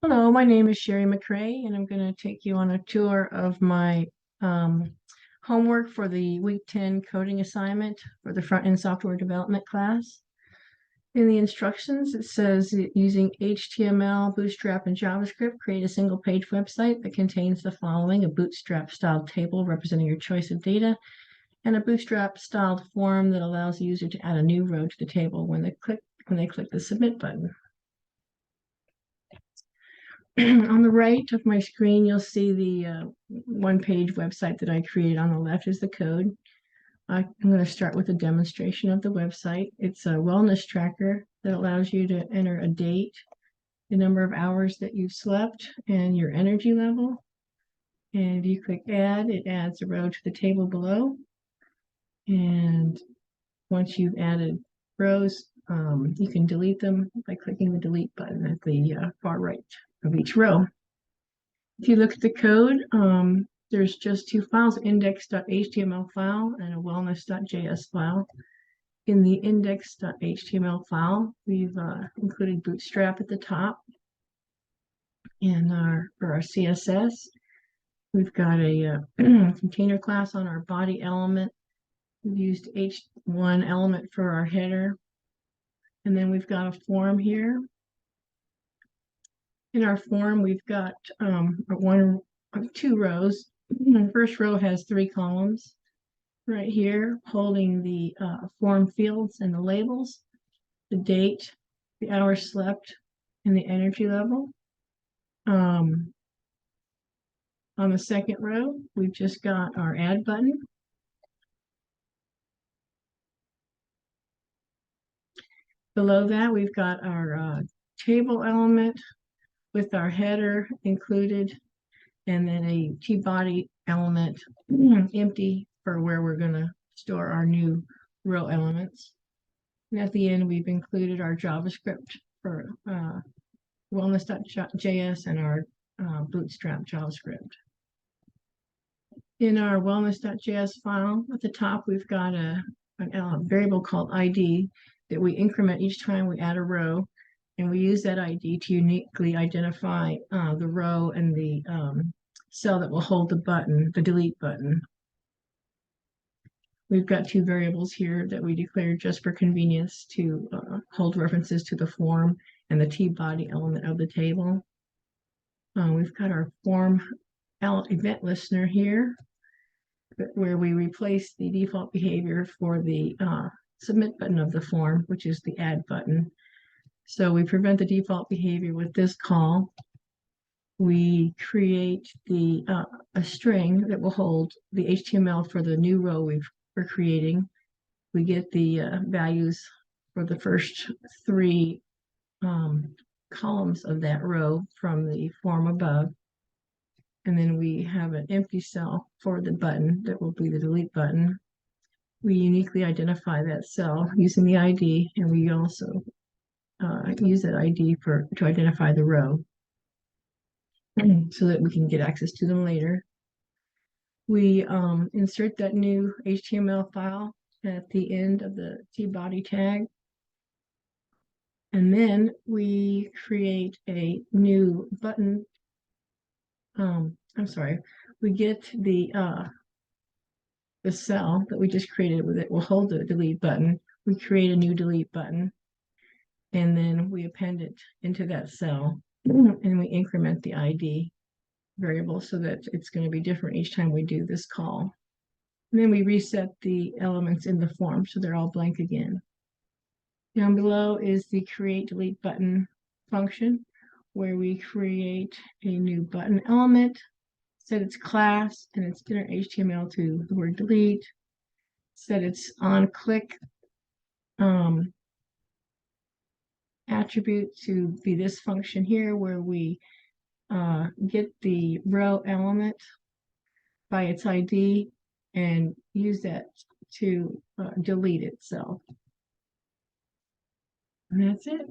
Hello, my name is Sherry McCrae, and I'm going to take you on a tour of my um, homework for the Week 10 coding assignment for the front-end software development class. In the instructions, it says using HTML, Bootstrap, and JavaScript, create a single-page website that contains the following: a Bootstrap-styled table representing your choice of data, and a Bootstrap-styled form that allows the user to add a new row to the table when they click the Submit button. On the right of my screen, you'll see the one-page website that I created. On the left is the code. I'm going to start with a demonstration of the website. It's a wellness tracker that allows you to enter a date, the number of hours that you've slept, and your energy level. And if you click Add, it adds a row to the table below. And once you've added rows, you can delete them by clicking the Delete button at the far right of each row. If you look at the code, there's just two files, index.html file and a wellness.js file. In the index.html file, we've included Bootstrap at the top. And for our CSS, we've got a container class on our body element. We've used H1 element for our header. And then we've got a form here. In our form, we've got two rows. The first row has 3 columns right here, holding the form fields and the labels, the date, the hours slept, and the energy level. On the second row, we've just got our add button. Below that, we've got our table element with our header included, and then a T-body element empty for where we're going to store our new row elements. And at the end, we've included our JavaScript for wellness.js and our Bootstrap JavaScript. In our wellness.js file, at the top, we've got a variable called ID that we increment each time we add a row. And we use that ID to uniquely identify the row and the cell that will hold the button, the delete button. We've got 2 variables here that we declared just for convenience to hold references to the form and the T-body element of the table. We've got our form event listener here, where we replace the default behavior for the submit button of the form, which is the add button. So we prevent the default behavior with this call. We create a string that will hold the HTML for the new row we're creating. We get the values for the first 3 columns of that row from the form above. And then we have an empty cell for the button that will be the delete button. We uniquely identify that cell using the ID, and we also use that ID to identify the row so that we can get access to them later. We insert that new HTML file at the end of the T-body tag. And then we create a new button. We get the cell that we just created with it will hold the delete button. We create a new delete button, and then we append it into that cell, and we increment the ID variable so that it's going to be different each time we do this call. And then we reset the elements in the form so they're all blank again. Down below is the create delete button function, where we create a new button element, set its class and its inner HTML to the word delete, set its on click attribute to be this function here, where we get the row element by its ID and use that to delete itself. And that's it.